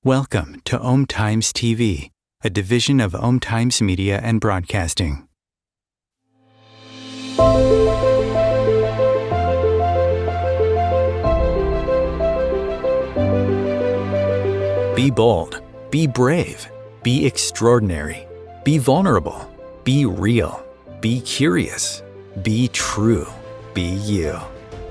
Welcome to Om Times TV, a division of Om Times Media and Broadcasting. Be bold, be brave, be extraordinary, be vulnerable, be real, be curious, be true, be you.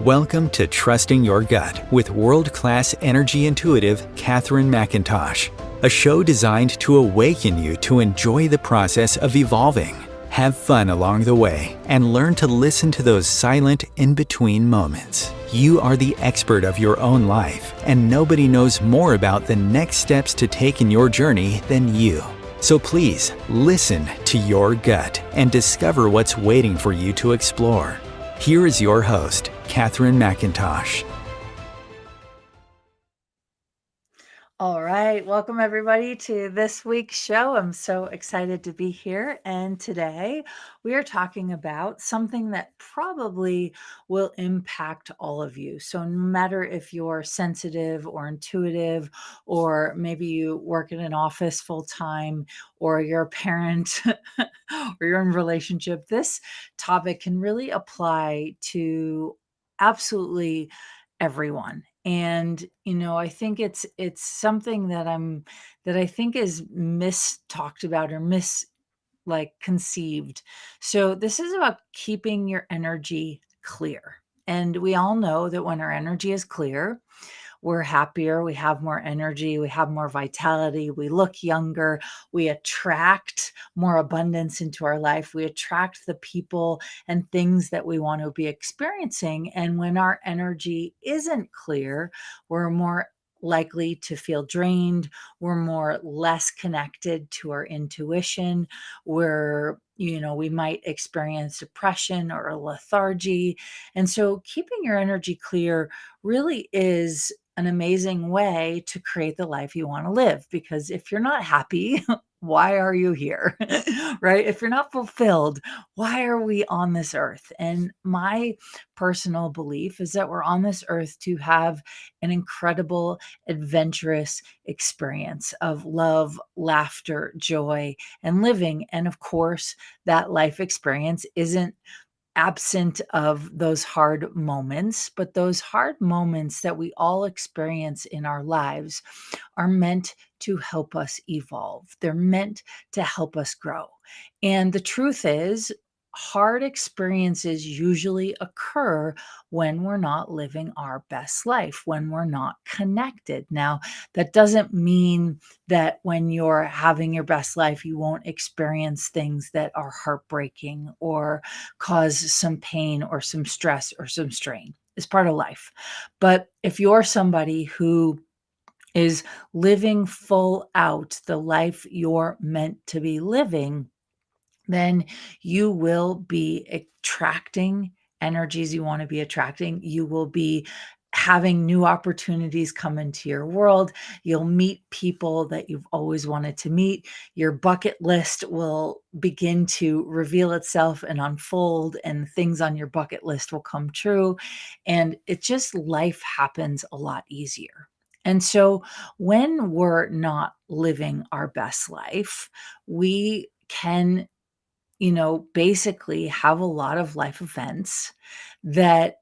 Welcome to Trusting Your Gut with world-class energy intuitive Catherine McIntosh, a show designed to awaken you to enjoy the process of evolving, have fun along the way, and learn to listen to those silent in-between moments. You are the expert of your own life, and nobody knows more about the next steps to take in your journey than you. So please, listen to your gut and discover what's waiting for you to explore. Here is your host, Catherine McIntosh. All right, welcome everybody to this week's show. I'm so excited to be here. And today we are talking about something that probably will impact all of you. So, no matter if you're sensitive or intuitive, or maybe you work in an office full time, or you're a parent, or you're in a relationship, this topic can really apply to absolutely everyone. And I think it's something that I think is talked about or conceived. So this is about keeping your energy clear. And we all know that when our energy is clear, we're happier, we have more energy, we have more vitality, we look younger, we attract more abundance into our life, we attract the people and things that we want to be experiencing. And when our energy isn't clear, we're more likely to feel drained. We're more less connected to our intuition. We might experience depression or a lethargy. And so keeping your energy clear really is an amazing way to create the life you want to live. Because if you're not happy, why are you here? Right? If you're not fulfilled, why are we on this earth? And my personal belief is that we're on this earth to have an incredible, adventurous experience of love, laughter, joy, and living. And of course, that life experience isn't absent of those hard moments, but those hard moments that we all experience in our lives are meant to help us evolve. They're meant to help us grow. And the truth is, hard experiences usually occur when we're not living our best life, when we're not connected. Now, that doesn't mean that when you're having your best life, you won't experience things that are heartbreaking or cause some pain or some stress or some strain. It's part of life. But if you're somebody who is living full out the life you're meant to be living, then you will be attracting energies you want to be attracting. You will be having new opportunities come into your world. You'll meet people that you've always wanted to meet. Your bucket list will begin to reveal itself and unfold, and things on your bucket list will come true. And it just, life happens a lot easier. And so when we're not living our best life, we can basically have a lot of life events that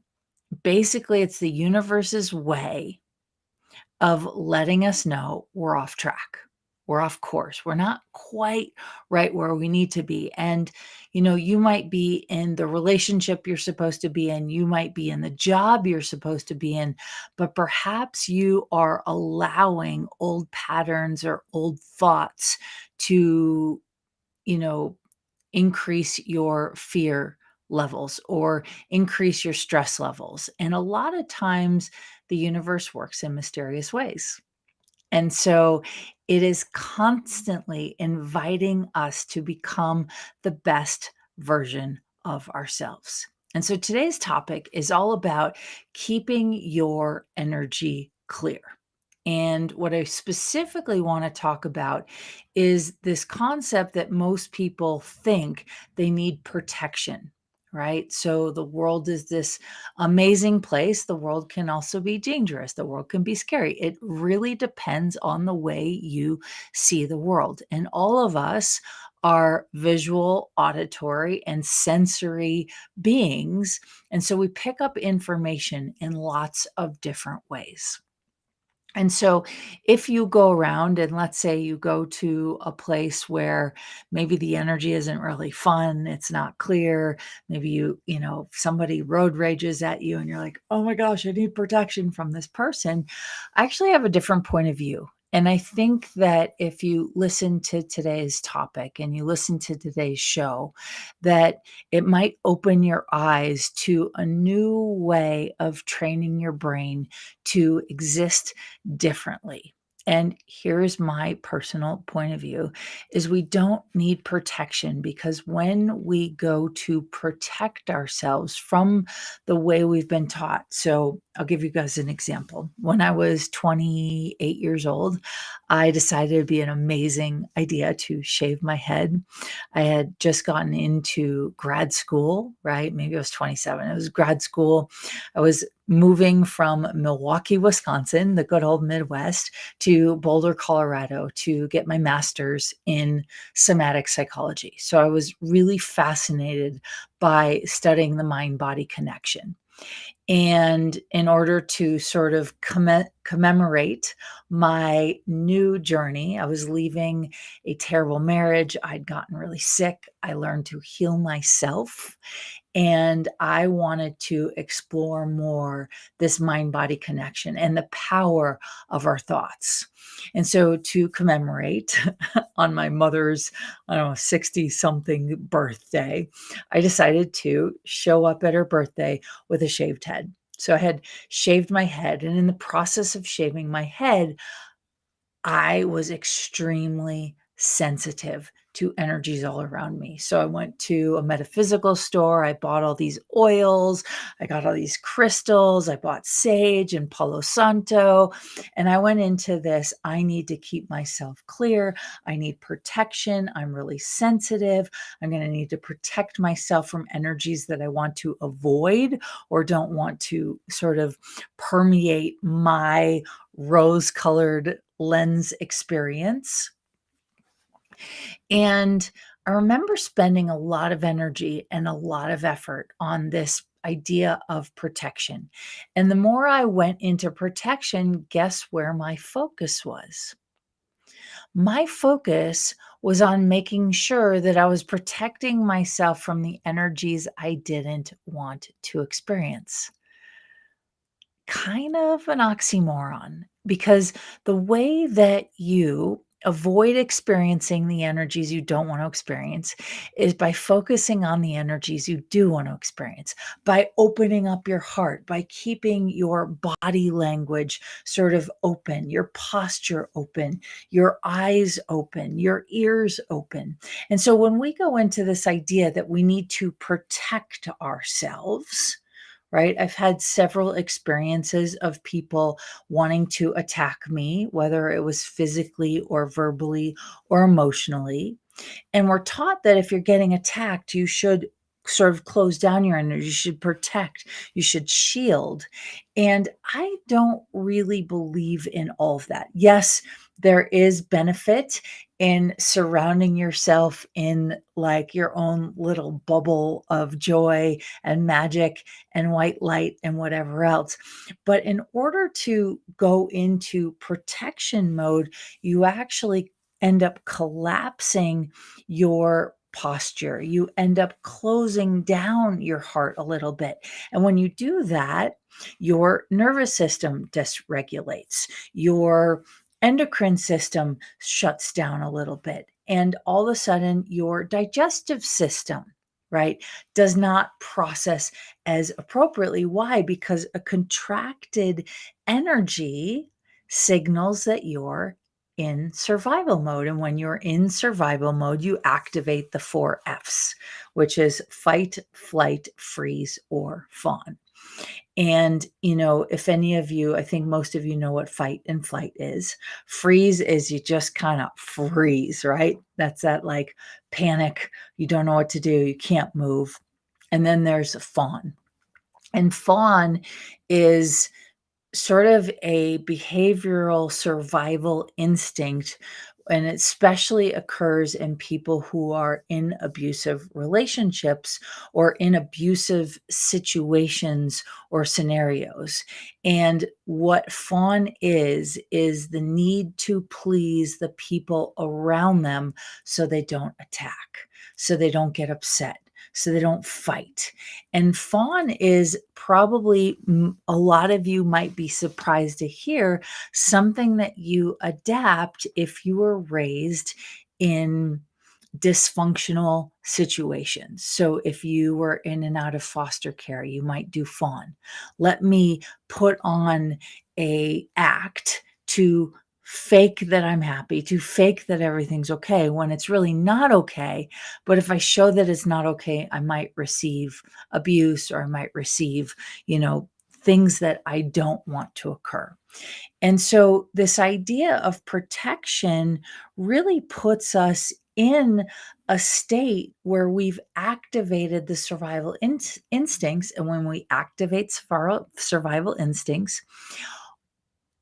basically it's the universe's way of letting us know we're off track. We're off course. We're not quite right where we need to be. And, you might be in the relationship you're supposed to be in. You might be in the job you're supposed to be in, but perhaps you are allowing old patterns or old thoughts to, you know, increase your fear levels or increase your stress levels. And a lot of times the universe works in mysterious ways. And so it is constantly inviting us to become the best version of ourselves. And so today's topic is all about keeping your energy clear. And what I specifically want to talk about is this concept that most people think they need protection, right? So the world is this amazing place. The world can also be dangerous. The world can be scary. It really depends on the way you see the world. And all of us are visual, auditory, and sensory beings. And so we pick up information in lots of different ways. And so if you go around and let's say you go to a place where maybe the energy isn't really fun, it's not clear, maybe somebody road rages at you and you're like, "Oh my gosh, I need protection from this person." I actually have a different point of view. And I think that if you listen to today's topic and you listen to today's show, that it might open your eyes to a new way of training your brain to exist differently. And here's my personal point of view is we don't need protection, because when we go to protect ourselves from the way we've been taught. So I'll give you guys an example. When I was 28 years old, I decided it'd be an amazing idea to shave my head. I had just gotten into grad school, right? Maybe I was 27. It was grad school. I was moving from Milwaukee, Wisconsin, the good old Midwest, to Boulder, Colorado to get my master's in somatic psychology. So I was really fascinated by studying the mind-body connection. And in order to sort of commemorate my new journey, I was leaving a terrible marriage. I'd gotten really sick. I learned to heal myself. And I wanted to explore more this mind body connection and the power of our thoughts. And so, to commemorate on my mother's, I don't know, 60 something birthday, I decided to show up at her birthday with a shaved head. So I had shaved my head, and in the process of shaving my head, I was extremely sensitive to energies all around me. So I went to a metaphysical store. I bought all these oils. I got all these crystals. I bought sage and Palo Santo. And I went into this. I need to keep myself clear. I need protection. I'm really sensitive. I'm going to need to protect myself from energies that I want to avoid or don't want to sort of permeate my rose colored lens experience. And I remember spending a lot of energy and a lot of effort on this idea of protection. And the more I went into protection, guess where my focus was? My focus was on making sure that I was protecting myself from the energies I didn't want to experience. Kind of an oxymoron, because the way that you avoid experiencing the energies you don't want to experience is by focusing on the energies you do want to experience, by opening up your heart, by keeping your body language sort of open, your posture open, your eyes open, your ears open. And so when we go into this idea that we need to protect ourselves, right? I've had several experiences of people wanting to attack me, whether it was physically or verbally or emotionally. And we're taught that if you're getting attacked, you should sort of close down your energy, you should protect, you should shield. And I don't really believe in all of that. Yes, there is benefit in surrounding yourself in like your own little bubble of joy and magic and white light and whatever else. But in order to go into protection mode, you actually end up collapsing your posture. You end up closing down your heart a little bit. And when you do that, your nervous system dysregulates, your endocrine system shuts down a little bit. And all of a sudden, your digestive system, right, does not process as appropriately. Why? Because a contracted energy signals that you're in survival mode. And when you're in survival mode, you activate the 4 F's, which is fight, flight, freeze, or fawn. And, if any of you, I think most of you know what fight and flight is. Freeze is you just kind of freeze, right? That's that like panic. You don't know what to do. You can't move. And then there's fawn. And fawn is sort of a behavioral survival instinct, and it especially occurs in people who are in abusive relationships or in abusive situations or scenarios. And what fawn is the need to please the people around them so they don't attack, so they don't get upset, so they don't fight. And fawn is probably, a lot of you might be surprised to hear, something that you adapt if you were raised in dysfunctional situations. So if you were in and out of foster care, you might do fawn. Let me put on a act to fake that I'm happy, to fake that everything's okay when it's really not okay. But if I show that it's not okay, I might receive abuse, or I might receive, things that I don't want to occur. And so this idea of protection really puts us in a state where we've activated the survival instincts. And when we activate survival instincts,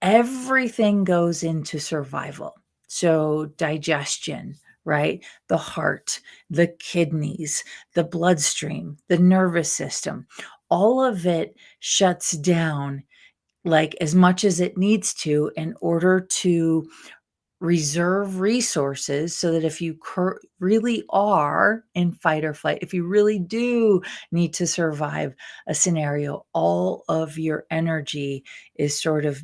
everything goes into survival. So digestion, right? The heart, the kidneys, the bloodstream, the nervous system, all of it shuts down like as much as it needs to in order to reserve resources, so that if you really are in fight or flight, if you really do need to survive a scenario, all of your energy is sort of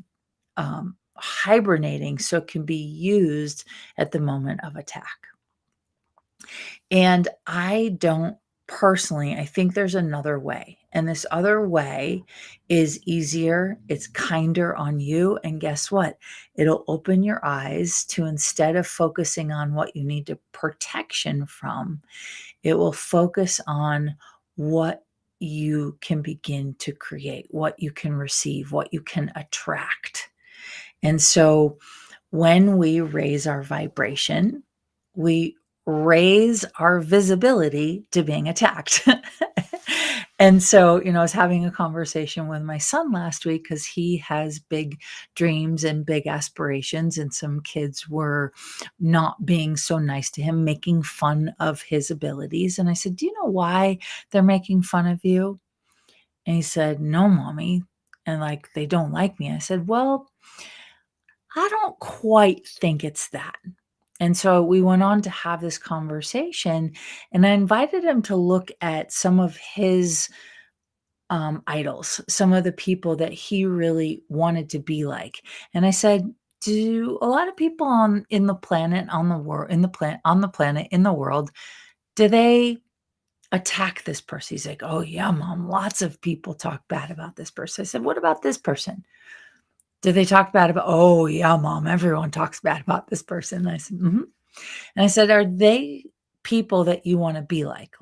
hibernating so it can be used at the moment of attack. And I don't personally, I think there's another way. And this other way is easier, it's kinder on you. And guess what? It'll open your eyes to, instead of focusing on what you need to protection from, it will focus on what you can begin to create, what you can receive, what you can attract. And so when we raise our vibration, we raise our visibility to being attacked. And so, I was having a conversation with my son last week because he has big dreams and big aspirations, and some kids were not being so nice to him, making fun of his abilities. And I said, "Do you know why they're making fun of you?" And he said, "No, mommy." And like, they don't like me. I said, "Well, I don't quite think it's that." And so we went on to have this conversation, and I invited him to look at some of his idols, some of the people that he really wanted to be like. And I said, "Do a lot of people on in the planet, on the world, in the planet, on the planet, in the world, do they attack this person?" He's like, "Oh yeah, mom, lots of people talk bad about this person." I said, "What about this person? Do they talk bad about?" "Oh yeah, mom, everyone talks bad about this person." And I said, "Mm-hmm." And I said, "Are they people that you wanna be like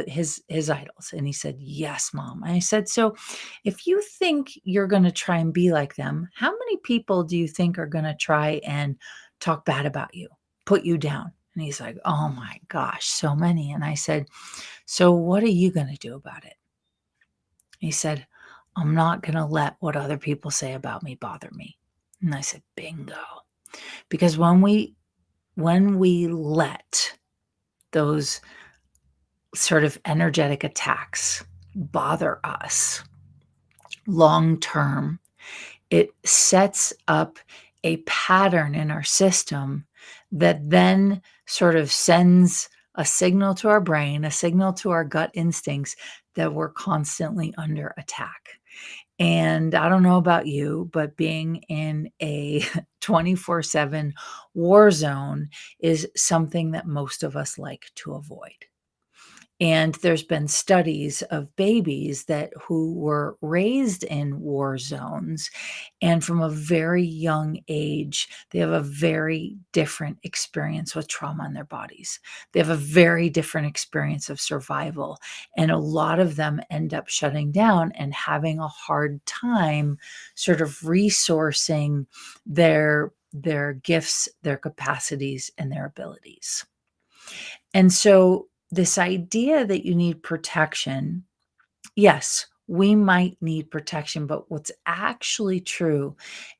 his idols?" And he said, "Yes, mom." And I said, "So, if you think you're gonna try and be like them, how many people do you think are gonna try and talk bad about you, put you down?" And he's like, "Oh my gosh, so many." And I said, "So what are you gonna do about it?" He said, "I'm not gonna let what other people say about me bother me." And I said, "Bingo." Because when we let those sort of energetic attacks bother us long term, it sets up a pattern in our system that then sort of sends a signal to our brain, a signal to our gut instincts that we're constantly under attack. And I don't know about you, but being in a 24/7 war zone is something that most of us like to avoid. And there's been studies of babies that who were raised in war zones, and from a very young age, they have a very different experience with trauma in their bodies. They have a very different experience of survival, and a lot of them end up shutting down and having a hard time sort of resourcing their gifts, their capacities, and their abilities. And so this idea that you need protection, yes, we might need protection, but what's actually true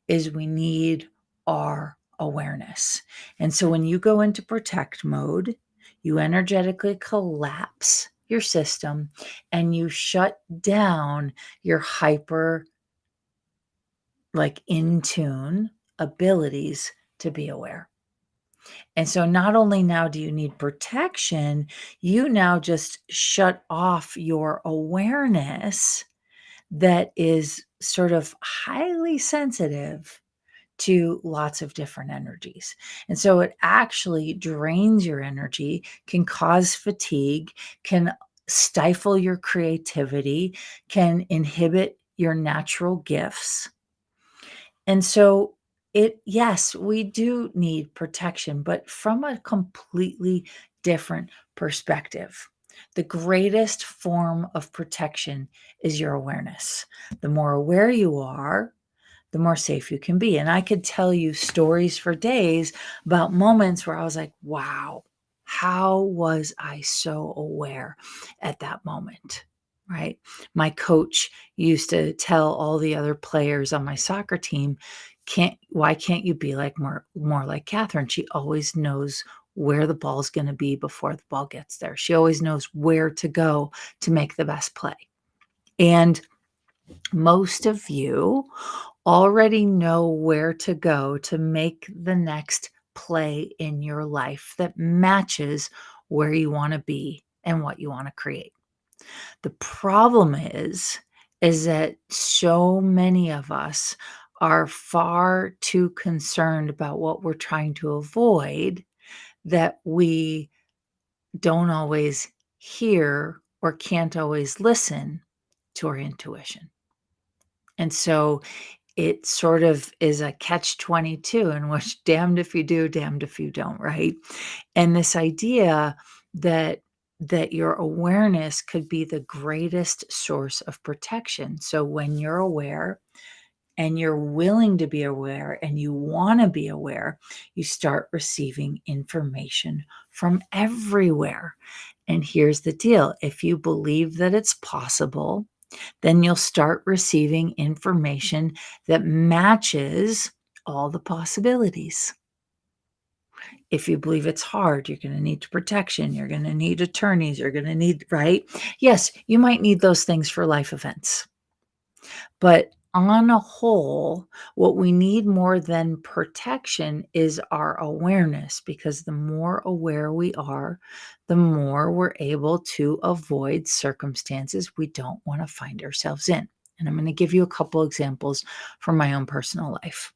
is we need our awareness. And so when you go into protect mode, you energetically collapse your system and you shut down your hyper, like in tune abilities to be aware. And so not only now do you need protection, you now just shut off your awareness that is sort of highly sensitive to lots of different energies. And so it actually drains your energy, can cause fatigue, can stifle your creativity, can inhibit your natural gifts. And so yes, we do need protection, but from a completely different perspective. The greatest form of protection is your awareness. The more aware you are, the more safe you can be. And I could tell you stories for days about moments where I was like, wow, how was I so aware at that moment? Right. My coach used to tell all the other players on my soccer team, why can't you be like more like Catherine? She always knows where the ball's going to be before the ball gets there. She always knows where to go to make the best play. And most of you already know where to go to make the next play in your life that matches where you want to be and what you want to create. The problem is that so many of us are far too concerned about what we're trying to avoid that we don't always hear or can't always listen to our intuition. And so it sort of is a catch-22 in which damned if you do, damned if you don't, right? And this idea that your awareness could be the greatest source of protection. So when you're aware and you're willing to be aware and you want to be aware, you start receiving information from everywhere. And here's the deal: if you believe that it's possible, then you'll start receiving information that matches all the possibilities. If you believe it's hard, you're going to need protection, you're going to need attorneys, you're going to need, right? Yes, you might need those things for life events. But on a whole, what we need more than protection is our awareness, because the more aware we are, the more we're able to avoid circumstances we don't want to find ourselves in. And I'm going to give you a couple examples from my own personal life.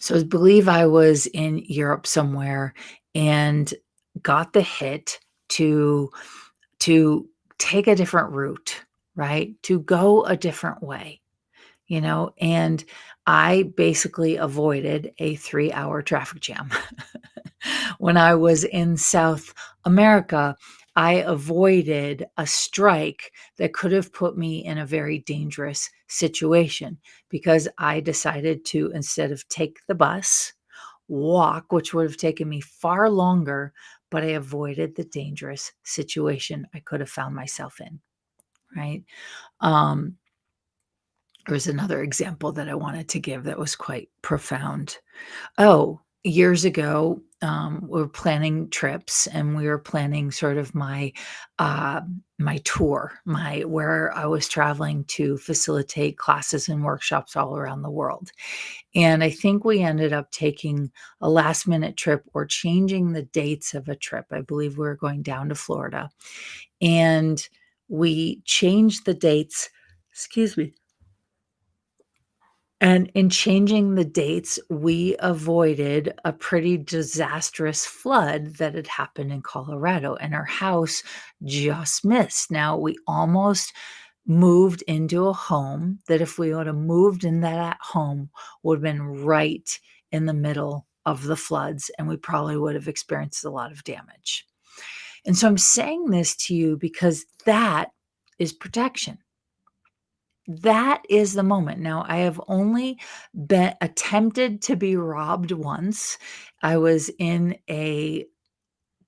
So I believe I was in Europe somewhere and got the hit to take a different route, right? To go a different way. And I basically avoided a 3-hour traffic jam. When I was in South America, I avoided a strike that could have put me in a very dangerous situation, because I decided to, instead of take the bus, walk, which would have taken me far longer, but I avoided the dangerous situation I could have found myself in, right? Um, There's another example that I wanted to give that was quite profound. Oh, years ago, we were planning trips, and we were planning sort of my tour, my where I was traveling to facilitate classes and workshops all around the world. And I think we ended up taking a last minute trip or changing the dates of a trip. I believe we were going down to Florida, and we changed the dates. Excuse me. And in changing the dates, we avoided a pretty disastrous flood that had happened in Colorado, and our house just missed. Now, we almost moved into a home that, if we would have moved in that home, would have been right in the middle of the floods, and we probably would have experienced a lot of damage. And so I'm saying this to you because that is protection. That is the moment. Now, I have only been attempted to be robbed once. I was in a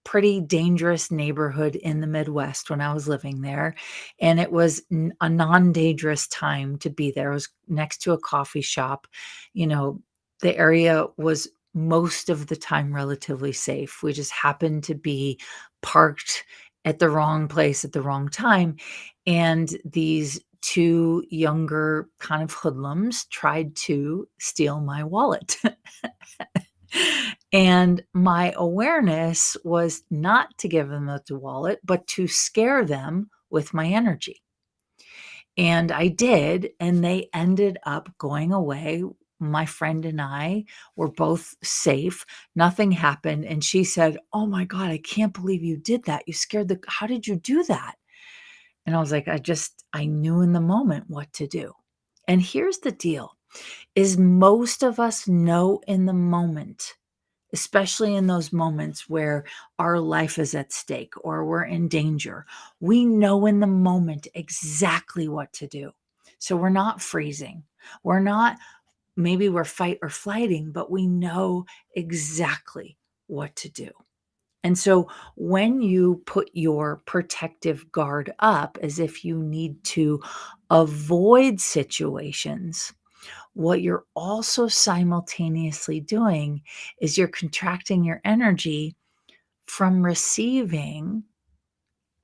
pretty dangerous neighborhood in the Midwest when I was living there, and it was a non-dangerous time to be there. It was next to a coffee shop. The area was most of the time relatively safe. We just happened to be parked at the wrong place at the wrong time, and these two younger kind of hoodlums tried to steal my wallet. And my awareness was not to give them the wallet, but to scare them with my energy. And I did, and they ended up going away. My friend and I were both safe. Nothing happened. And she said, "Oh my God, I can't believe you did that. You scared how did you do that?" And I was like, I knew in the moment what to do. And here's the deal: is most of us know in the moment, especially in those moments where our life is at stake or we're in danger, we know in the moment exactly what to do. So we're not freezing. We're not, maybe we're fight or flighting, but we know exactly what to do. And so when you put your protective guard up as if you need to avoid situations, what you're also simultaneously doing is you're contracting your energy from receiving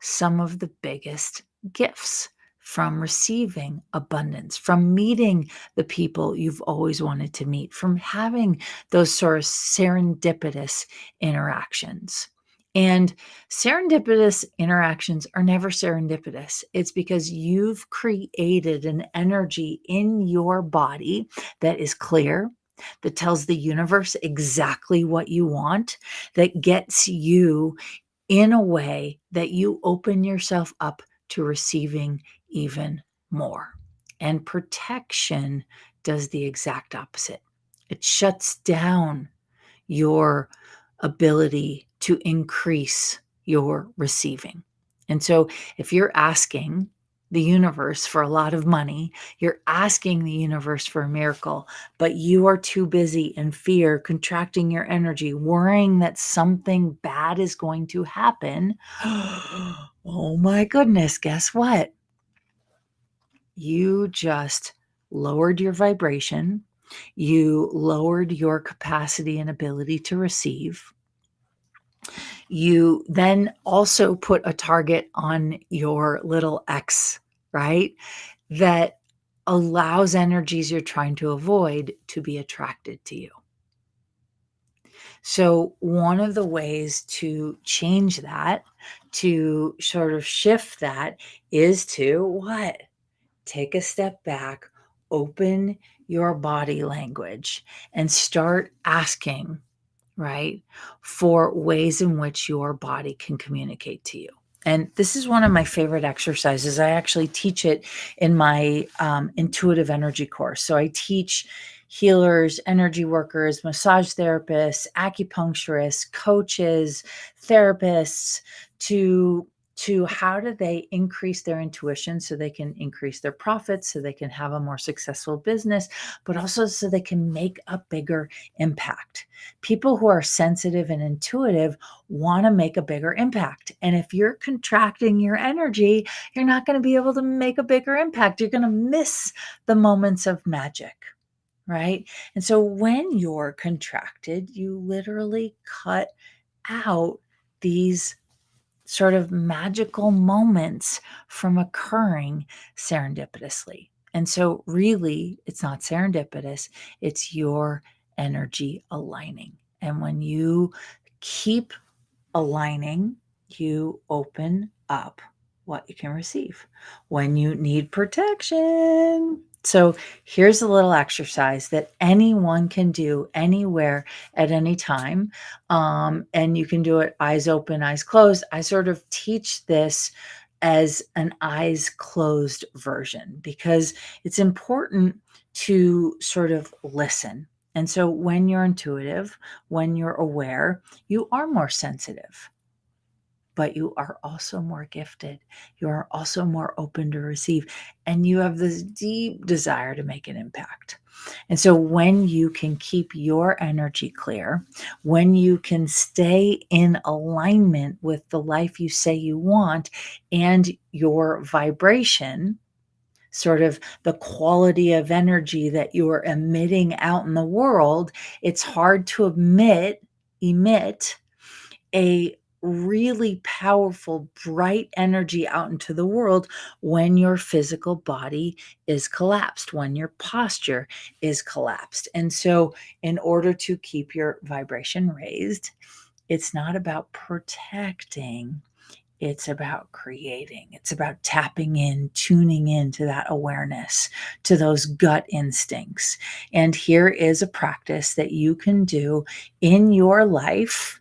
some of the biggest gifts, from receiving abundance, from meeting the people you've always wanted to meet, from having those sort of serendipitous interactions. And serendipitous interactions are never serendipitous. It's because you've created an energy in your body that is clear, that tells the universe exactly what you want, that gets you in a way that you open yourself up to receiving even more. And protection does the exact opposite. It shuts down your ability to increase your receiving. And so if you're asking the universe for a lot of money, you're asking the universe for a miracle, but you are too busy in fear, contracting your energy, worrying that something bad is going to happen. Oh my goodness, guess what? You just lowered your vibration. You lowered your capacity and ability to receive. You then also put a target on your little X, right? That allows energies you're trying to avoid to be attracted to you. So, one of the ways to change that, to sort of shift that, is to what? Take a step back, open your body language, and start asking, right, for ways in which your body can communicate to you. And this is one of my favorite exercises. I actually teach it in my intuitive energy course. So I teach healers, energy workers, massage therapists, acupuncturists, coaches, therapists to how do they increase their intuition so they can increase their profits, so they can have a more successful business, but also so they can make a bigger impact. People who are sensitive and intuitive want to make a bigger impact. And if you're contracting your energy, you're not going to be able to make a bigger impact. You're going to miss the moments of magic, right? And so when you're contracted, you literally cut out these sort of magical moments from occurring serendipitously. And so, really, it's not serendipitous, it's your energy aligning. And when you keep aligning, you open up what you can receive when you need protection. So, here's a little exercise that anyone can do anywhere at any time. And you can do it eyes open, eyes closed. I sort of teach this as an eyes closed version because it's important to sort of listen. And so, when you're intuitive, when you're aware, you are more sensitive, but you are also more gifted. You are also more open to receive, and you have this deep desire to make an impact. And so, when you can keep your energy clear, when you can stay in alignment with the life you say you want and your vibration, sort of the quality of energy that you're emitting out in the world, it's hard to emit a really powerful, bright energy out into the world when your physical body is collapsed, when your posture is collapsed. And so, in order to keep your vibration raised, it's not about protecting. It's about creating. It's about tapping in, tuning into that awareness, to those gut instincts. And here is a practice that you can do in your life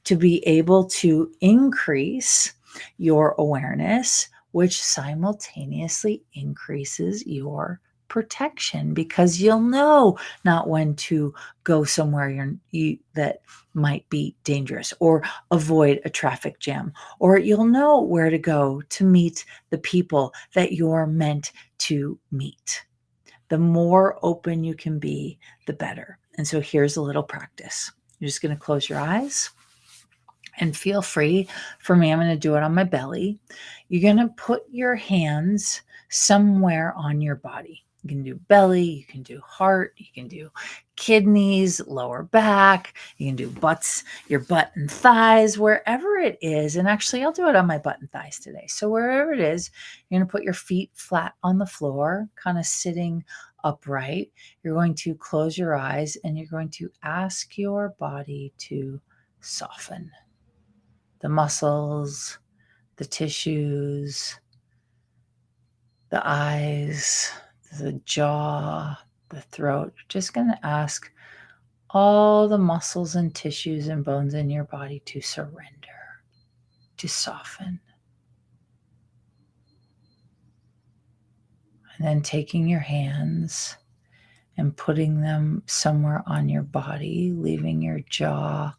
to be able to increase your awareness, which simultaneously increases your protection because you'll know not when to go somewhere that might be dangerous or avoid a traffic jam, or you'll know where to go to meet the people that you're meant to meet. The more open you can be, the better. And so here's a little practice. You're just going to close your eyes. And feel free, for me, I'm going to do it on my belly. You're going to put your hands somewhere on your body. You can do belly, you can do heart, you can do kidneys, lower back, you can do butts, your butt and thighs, wherever it is. And actually, I'll do it on my butt and thighs today. So wherever it is, you're going to put your feet flat on the floor, kind of sitting upright. You're going to close your eyes and you're going to ask your body to soften. The muscles, the tissues, the eyes, the jaw, the throat. You're just going to ask all the muscles and tissues and bones in your body to surrender, to soften. And then taking your hands and putting them somewhere on your body, leaving your jaw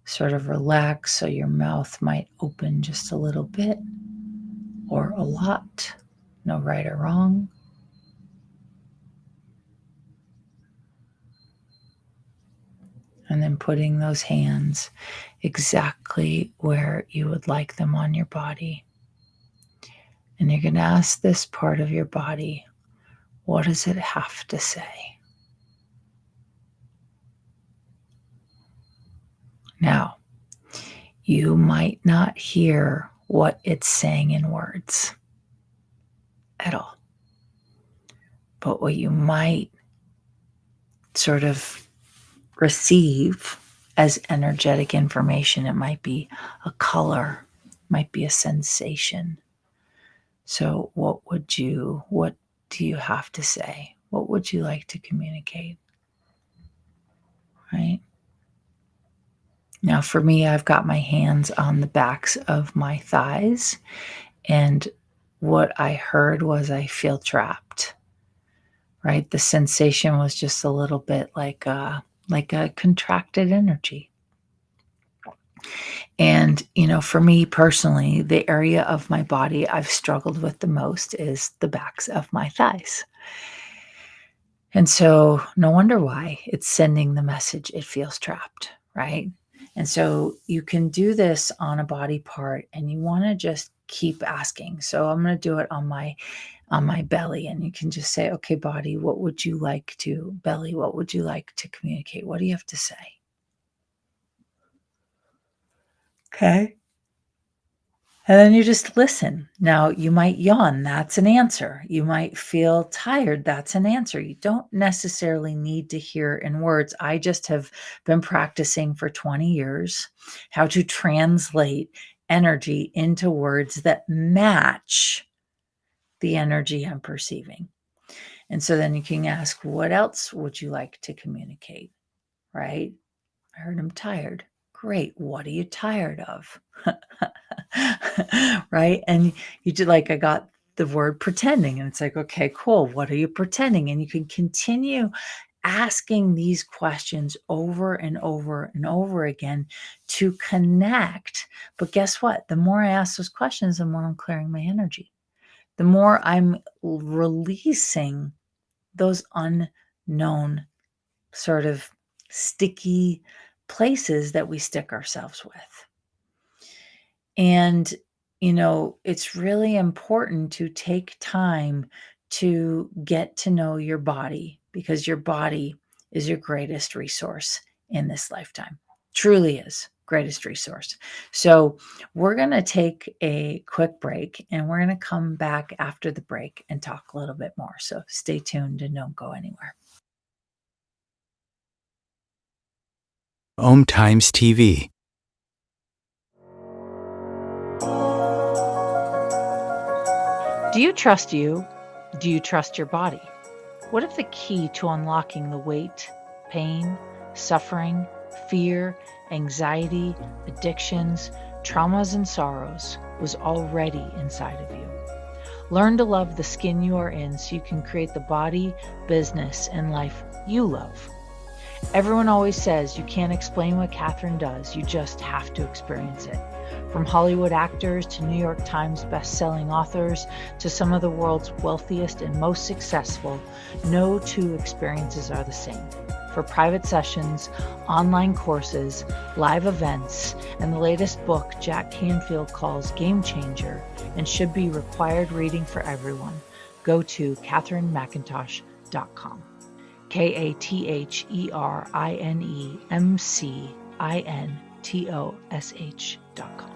sort of relaxed so your mouth might open just a little bit or a lot. No right or wrong. And then putting those hands exactly where you would like them on your body. And you're going to ask this part of your body, what does it have to say? Now, you might not hear what it's saying in words at all. But what you might sort of receive as energetic information, it might be a color, might be a sensation. So what do you have to say? What would you like to communicate? Right? Now, for me, I've got my hands on the backs of my thighs, and what I heard was I feel trapped, right? The sensation was just a little bit like a contracted energy. And, for me personally, the area of my body I've struggled with the most is the backs of my thighs. And so no wonder why it's sending the message it feels trapped, right? And so you can do this on a body part, and you want to just keep asking. So I'm going to do it on my belly, and you can just say, okay, body, what would you like to communicate? What do you have to say? Okay. And then you just listen. Now, you might yawn. That's an answer. You might feel tired. That's an answer. You don't necessarily need to hear in words. I just have been practicing for 20 years how to translate energy into words that match the energy I'm perceiving. And so then you can ask, what else would you like to communicate? Right? I heard I'm tired. Great. What are you tired of? Right? And you do, like, I got the word pretending, and it's like, okay, cool. What are you pretending? And you can continue asking these questions over and over and over again to connect. But guess what? The more I ask those questions, the more I'm clearing my energy. The more I'm releasing those unknown sort of sticky places that we stick ourselves with. And, it's really important to take time to get to know your body, because your body is your greatest resource in this lifetime. Truly is greatest resource. So we're going to take a quick break, and we're going to come back after the break and talk a little bit more. So stay tuned and don't go anywhere. Om Times TV. Do you trust you? Do you trust your body? What if the key to unlocking the weight, pain, suffering, fear, anxiety, addictions, traumas, and sorrows was already inside of you? Learn to love the skin you are in so you can create the body, business, and life you love. Everyone always says you can't explain what Catherine does, you just have to experience it. From Hollywood actors to New York Times best-selling authors to some of the world's wealthiest and most successful, no two experiences are the same. For private sessions, online courses, live events, and the latest book Jack Canfield calls Game Changer and should be required reading for everyone, go to katherinemcintosh.com. KatherineMcintosh.com.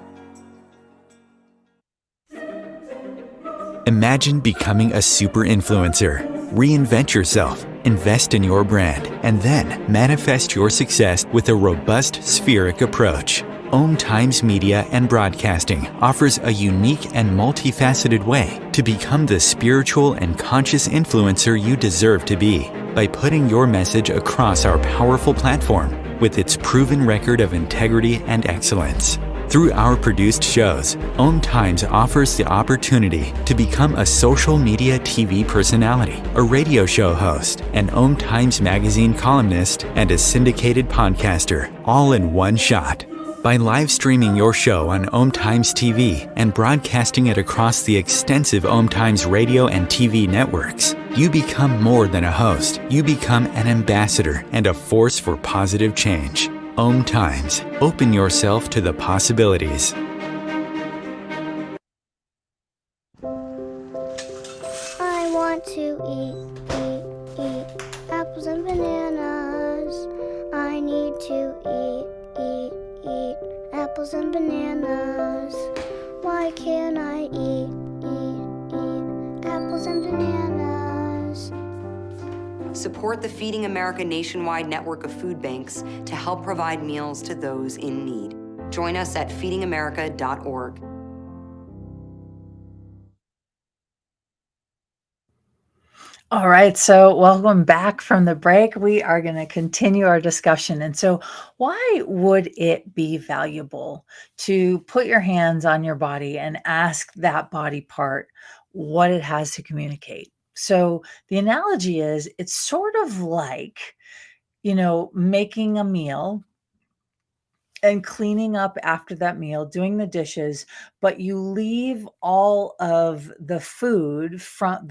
Imagine becoming a super influencer. Reinvent yourself, invest in your brand, and then manifest your success with a robust spheric approach. Om Times Media and Broadcasting offers a unique and multifaceted way to become the spiritual and conscious influencer you deserve to be by putting your message across our powerful platform with its proven record of integrity and excellence. Through our produced shows, Om Times offers the opportunity to become a social media TV personality, a radio show host, an Om Times magazine columnist, and a syndicated podcaster, all in one shot. By live streaming your show on Om Times TV and broadcasting it across the extensive Om Times radio and TV networks, you become more than a host. You become an ambassador and a force for positive change. Om Times. Open yourself to the possibilities. I want to eat apples and bananas. I need to eat apples and bananas. Why can't I eat apples and bananas? Support the Feeding America nationwide network of food banks to help provide meals to those in need. Join us at feedingamerica.org. All right, so welcome back from the break. We are going to continue our discussion. And so, why would it be valuable to put your hands on your body and ask that body part what it has to communicate? So, the analogy is it's sort of like, making a meal and cleaning up after that meal, doing the dishes, but you leave all of the food from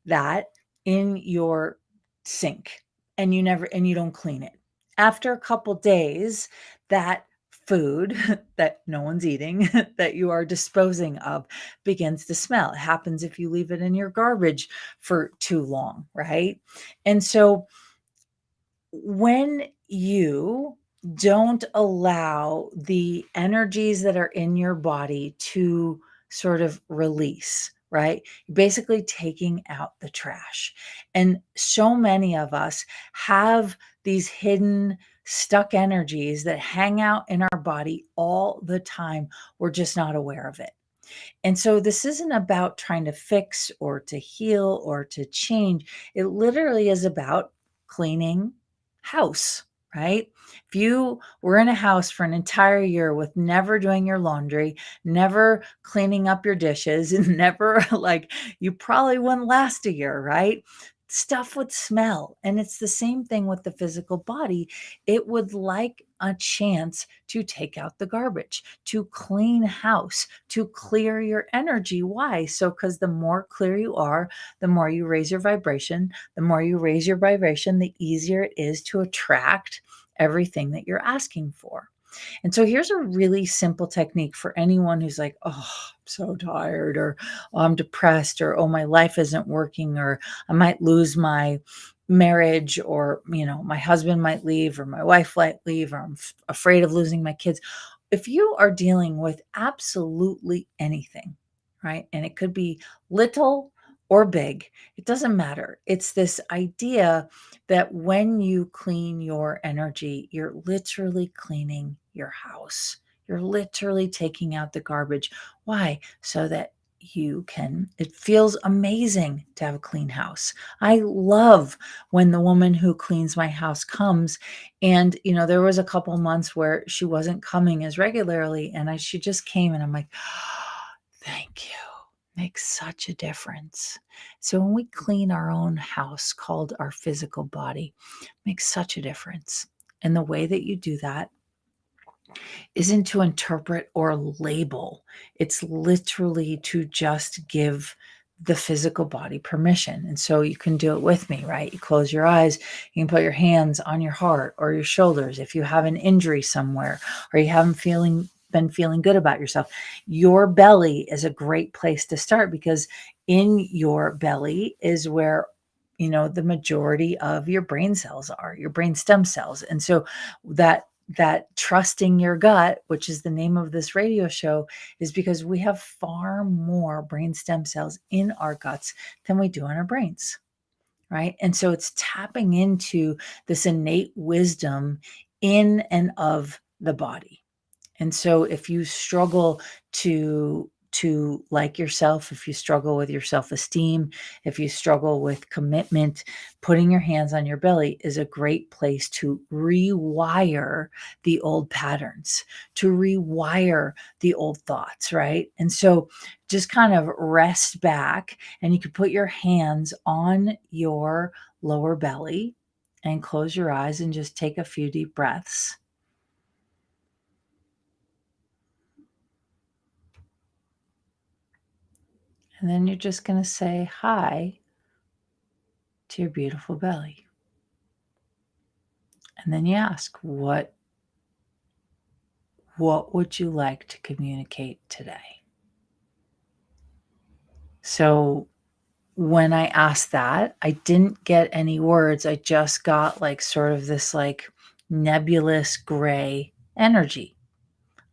that in your sink, and you don't clean it. After a couple days, that food that no one's eating that you are disposing of begins to smell. It happens if you leave it in your garbage for too long, right? And so when you don't allow the energies that are in your body to sort of release, right? You're basically taking out the trash. And so many of us have these hidden, stuck energies that hang out in our body all the time. We're just not aware of it. And so this isn't about trying to fix or to heal or to change. It literally is about cleaning house, right? If you were in a house for an entire year with never doing your laundry, never cleaning up your dishes, and never you probably wouldn't last a year, right? Stuff would smell. And it's the same thing with the physical body. It would like a chance to take out the garbage, to clean house, to clear your energy. Why? So, because the more clear you are, the more you raise your vibration. The more you raise your vibration, the easier it is to attract everything that you're asking for. And so here's a really simple technique for anyone who's like, oh, I'm so tired, or oh, I'm depressed, or oh, my life isn't working, or I might lose my marriage, or my husband might leave, or my wife might leave, or I'm afraid of losing my kids. If you are dealing with absolutely anything, right? And it could be little or big, it doesn't matter. It's this idea that when you clean your energy, you're literally cleaning your house. You're literally taking out the garbage. Why? So that it feels amazing to have a clean house. I love when the woman who cleans my house comes, and there was a couple months where she wasn't coming as regularly, and she just came, and I'm like, thank you. Makes such a difference. So when we clean our own house, called our physical body, makes such a difference. And the way that you do that isn't to interpret or label. It's literally to just give the physical body permission. And so you can do it with me, right? You close your eyes, you can put your hands on your heart or your shoulders. If you have an injury somewhere, or you haven't been feeling good about yourself, your belly is a great place to start, because in your belly is where the majority of your brain cells are, your brain stem cells. And so that trusting your gut, which is the name of this radio show, is because we have far more brain stem cells in our guts than we do in our brains, right? And so it's tapping into this innate wisdom in and of the body. And so if you struggle to to like yourself, if you struggle with your self-esteem, if you struggle with commitment, putting your hands on your belly is a great place to rewire the old patterns, to rewire the old thoughts, right? And so just kind of rest back, and you can put your hands on your lower belly and close your eyes and just take a few deep breaths. And then you're just going to say hi to your beautiful belly. And then you ask, what would you like to communicate today? So when I asked that, I didn't get any words. I just got like sort of this like nebulous gray energy.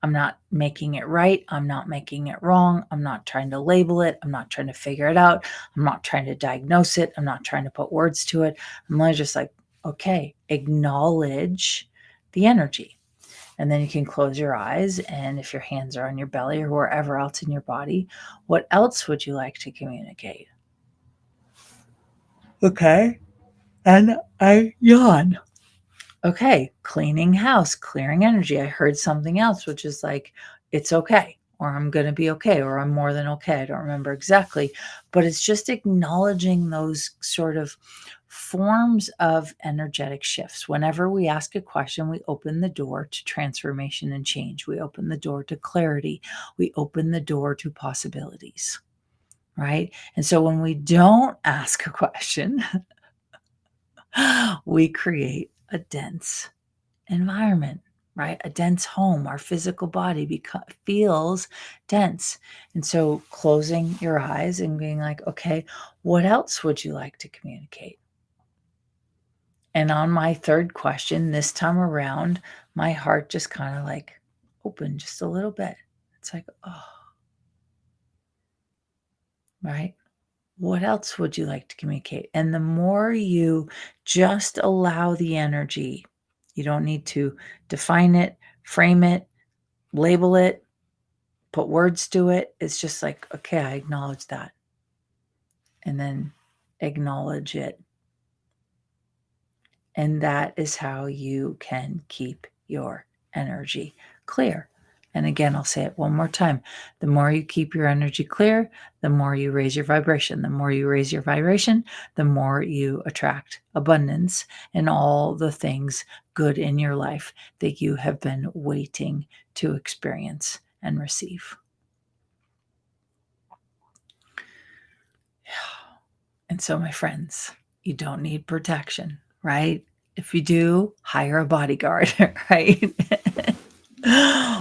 I'm not making it right. I'm not making it wrong. I'm not trying to label it. I'm not trying to figure it out. I'm not trying to diagnose it. I'm not trying to put words to it. I'm really just like, okay, acknowledge the energy. And then you can close your eyes. And if your hands are on your belly or wherever else in your body, what else would you like to communicate? Okay. And I yawn. Okay, cleaning house, clearing energy. I heard something else, which is like, it's okay, or I'm going to be okay, or I'm more than okay. I don't remember exactly, but it's just acknowledging those sort of forms of energetic shifts. Whenever we ask a question, we open the door to transformation and change. We open the door to clarity. We open the door to possibilities, right? And so when we don't ask a question, we create a dense environment, right? A dense home. Our physical body feels dense. And so closing your eyes and being like, okay, what else would you like to communicate? And on my third question, this time around, my heart just kind of like opened just a little bit. It's like, oh, right? What else would you like to communicate? And the more you just allow the energy, you don't need to define it, frame it, label it, put words to it. It's just like, okay, I acknowledge that. And then acknowledge it. And that is how you can keep your energy clear. And again, I'll say it one more time. The more you keep your energy clear, the more you raise your vibration. The more you raise your vibration, the more you attract abundance and all the things good in your life that you have been waiting to experience and receive. And so, my friends, you don't need protection, right? If you do, hire a bodyguard, right?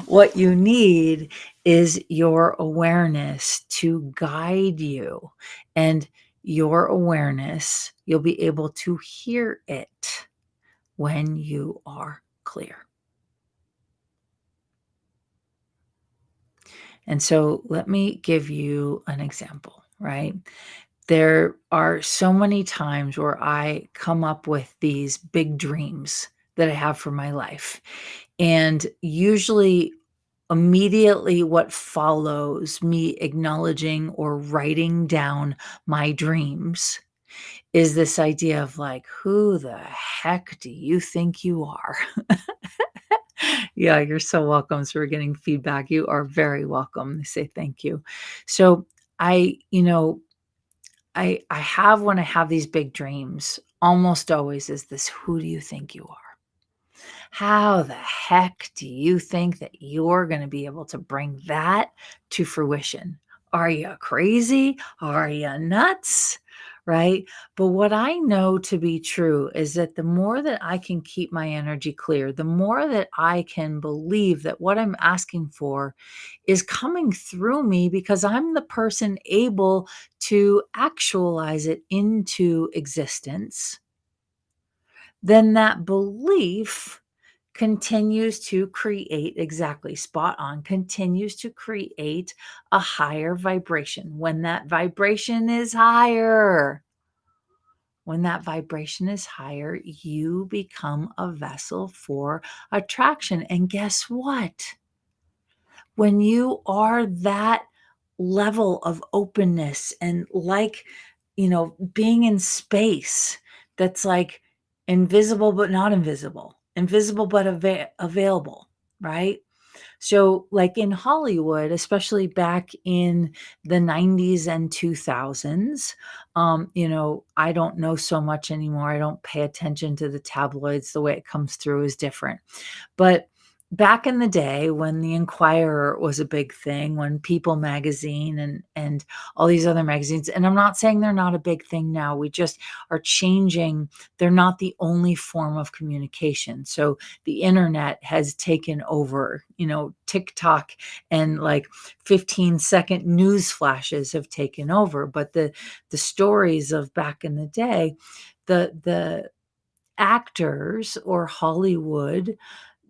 What you need is your awareness to guide you. And your awareness, you'll be able to hear it when you are clear. And so let me give you an example, right? There are so many times where I come up with these big dreams that I have for my life. And usually, immediately, what follows me acknowledging or writing down my dreams is this idea of like, who the heck do you think you are? Yeah, you're so welcome. So we're getting feedback. You are very welcome. They say thank you. So I, I have when I have these big dreams, almost always is this, who do you think you are? How the heck do you think that you're going to be able to bring that to fruition? Are you crazy? Are you nuts? Right? But what I know to be true is that the more that I can keep my energy clear, the more that I can believe that what I'm asking for is coming through me because I'm the person able to actualize it into existence, then that belief continues to create, exactly, spot on, continues to create a higher vibration. When that vibration is higher, you become a vessel for attraction. And guess what? When you are that level of openness and like, being in space that's like invisible but not invisible, invisible but available, right? So, like in Hollywood, especially back in the 90s and 2000s, I don't know so much anymore. I don't pay attention to the tabloids. The way it comes through is different. But back in the day when the Inquirer was a big thing, when People magazine and all these other magazines, and I'm not saying they're not a big thing now, we just are changing. They're not the only form of communication. So the internet has taken over, TikTok and like 15-second news flashes have taken over. But the stories of back in the day, the actors or Hollywood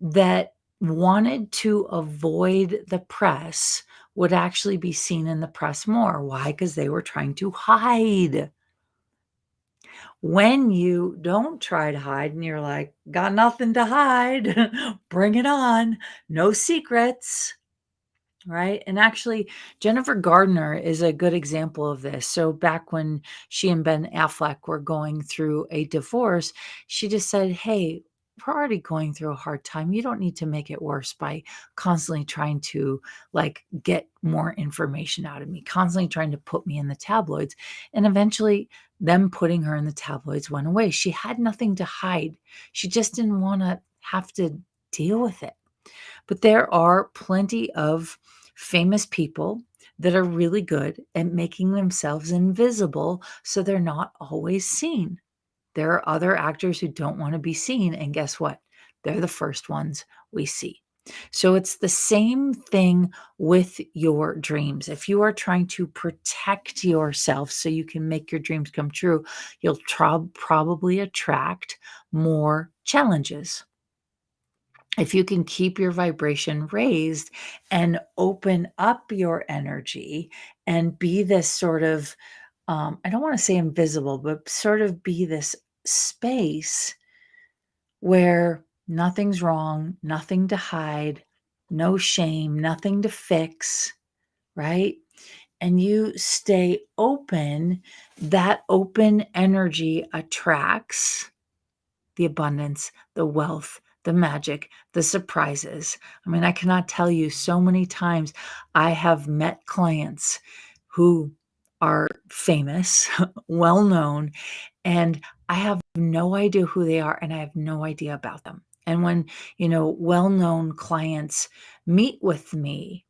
that wanted to avoid the press would actually be seen in the press more. Why? Because they were trying to hide. When you don't try to hide and you're like, got nothing to hide, bring it on, no secrets. Right. And actually, Jennifer Gardner is a good example of this. So, back when she and Ben Affleck were going through a divorce, she just said, hey, we're already going through a hard time. You don't need to make it worse by constantly trying to like get more information out of me, constantly trying to put me in the tabloids. And eventually, them putting her in the tabloids went away. She had nothing to hide. She just didn't want to have to deal with it. But there are plenty of famous people that are really good at making themselves invisible so they're not always seen. There are other actors who don't want to be seen, and guess what? They're the first ones we see. So it's the same thing with your dreams. If you are trying to protect yourself so you can make your dreams come true, you'll probably attract more challenges. If you can keep your vibration raised and open up your energy and be this sort of, I don't want to say invisible, but sort of be this space where nothing's wrong, nothing to hide, no shame, nothing to fix, right? And you stay open, that open energy attracts the abundance, the wealth, the magic, the surprises. I mean, I cannot tell you so many times I have met clients who are famous, well known, and I have no idea who they are and I have no idea about them. And when, well known clients meet with me,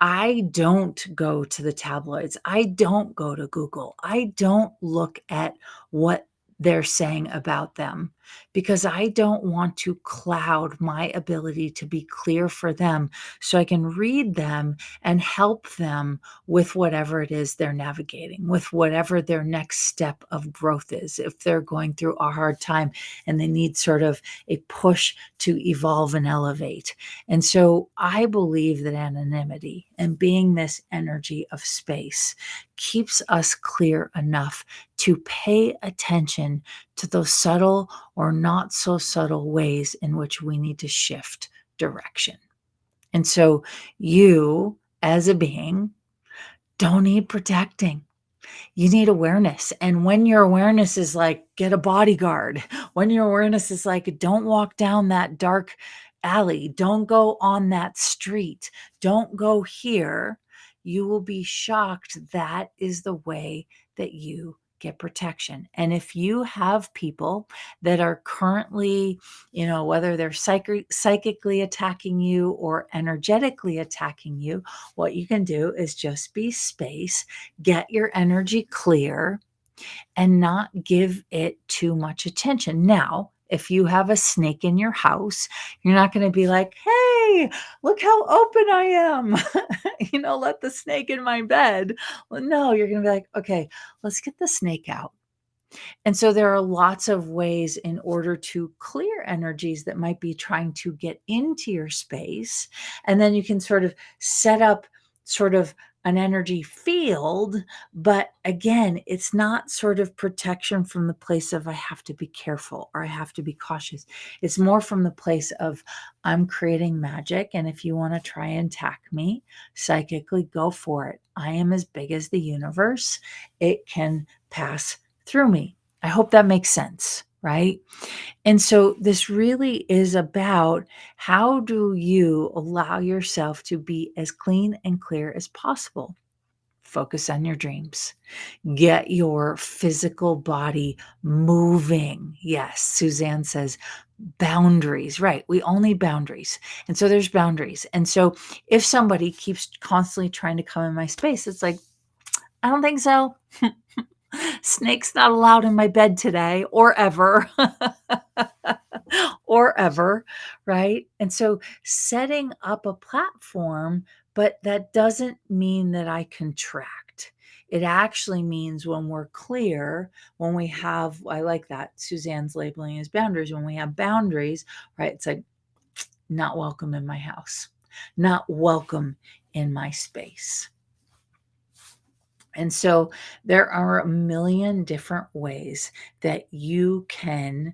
I don't go to the tabloids. I don't go to Google. I don't look at what they're saying about them because I don't want to cloud my ability to be clear for them so I can read them and help them with whatever it is they're navigating, with whatever their next step of growth is. If they're going through a hard time and they need sort of a push to evolve and elevate. And so I believe that anonymity and being this energy of space keeps us clear enough to pay attention to those subtle or not so subtle ways in which we need to shift direction. And so you, as a being, don't need protecting. You need awareness. And when your awareness is like, get a bodyguard, when your awareness is like, don't walk down that dark alley, don't go on that street, don't go here, you will be shocked that is the way that you get protection. And if you have people that are currently, whether they're psychically attacking you or energetically attacking you, what you can do is just be space, get your energy clear, and not give it too much attention. Now, if you have a snake in your house, you're not going to be like, hey, look how open I am. Let the snake in my bed. Well, no, you're going to be like, okay, let's get the snake out. And so there are lots of ways in order to clear energies that might be trying to get into your space. And then you can sort of set up sort of an energy field, but again, it's not sort of protection from the place of I have to be careful or I have to be cautious. It's more from the place of I'm creating magic, and if you want to try and attack me psychically, go for it. I am as big as the universe. It can pass through me. I hope that makes sense, right? And so this really is about how do you allow yourself to be as clean and clear as possible? Focus on your dreams. Get your physical body moving. Yes, Suzanne says boundaries, right? We all need boundaries. And so there's boundaries. And so if somebody keeps constantly trying to come in my space, it's like, I don't think so. Snake's not allowed in my bed today or ever. Or ever, right? And so setting up a platform, but that doesn't mean that I contract. It actually means when we're clear, when we have, I like that, Suzanne's labeling as boundaries. When we have boundaries, right? It's like, not welcome in my house, not welcome in my space. And so there are a million different ways that you can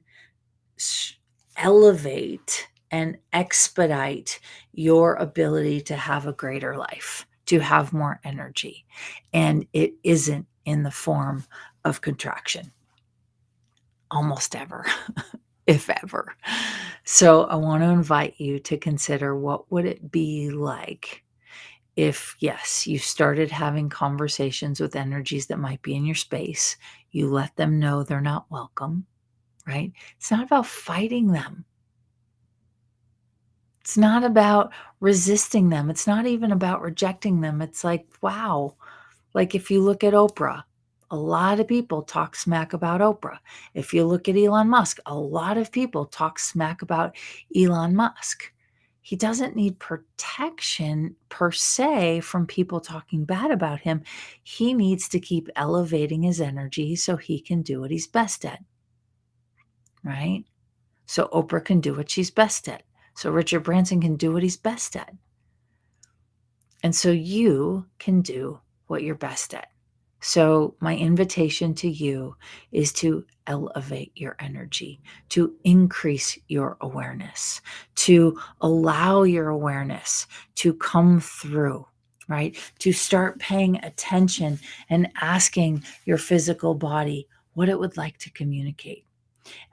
elevate and expedite your ability to have a greater life, to have more energy. And it isn't in the form of contraction, almost ever, if ever. So I want to invite you to consider, what would it be like if, yes, you started having conversations with energies that might be in your space, you let them know they're not welcome, right? It's not about fighting them. It's not about resisting them. It's not even about rejecting them. It's like, wow. Like if you look at Oprah, a lot of people talk smack about Oprah. If you look at Elon Musk, a lot of people talk smack about Elon Musk. He doesn't need protection per se from people talking bad about him. He needs to keep elevating his energy so he can do what he's best at, right? So Oprah can do what she's best at. So Richard Branson can do what he's best at. And so you can do what you're best at. So my invitation to you is to elevate your energy, to increase your awareness, to allow your awareness to come through, right? To start paying attention and asking your physical body what it would like to communicate.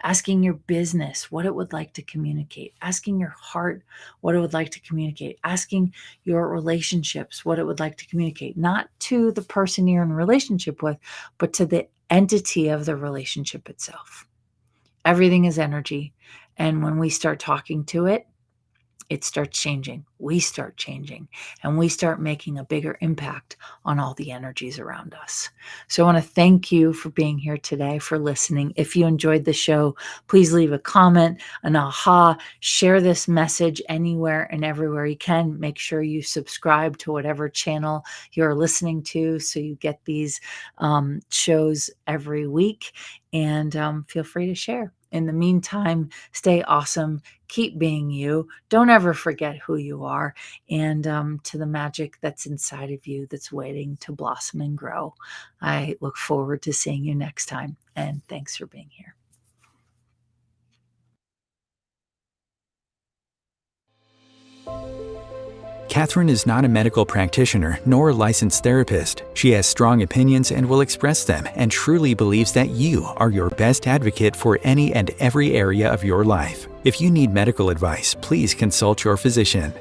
Asking your business what it would like to communicate, asking your heart what it would like to communicate, asking your relationships what it would like to communicate, not to the person you're in a relationship with, but to the entity of the relationship itself. Everything is energy. And when we start talking to it, it starts changing. We start changing, and we start making a bigger impact on all the energies around us. So I want to thank you for being here today, for listening. If you enjoyed the show, please leave a comment, an aha, share this message anywhere and everywhere you can. Make sure you subscribe to whatever channel you're listening to so you get these shows every week, and feel free to share. In the meantime, stay awesome. Keep being you. Don't ever forget who you are, and to the magic that's inside of you that's waiting to blossom and grow. I look forward to seeing you next time, and thanks for being here. Catherine is not a medical practitioner nor a licensed therapist. She has strong opinions and will express them, and truly believes that you are your best advocate for any and every area of your life. If you need medical advice, please consult your physician.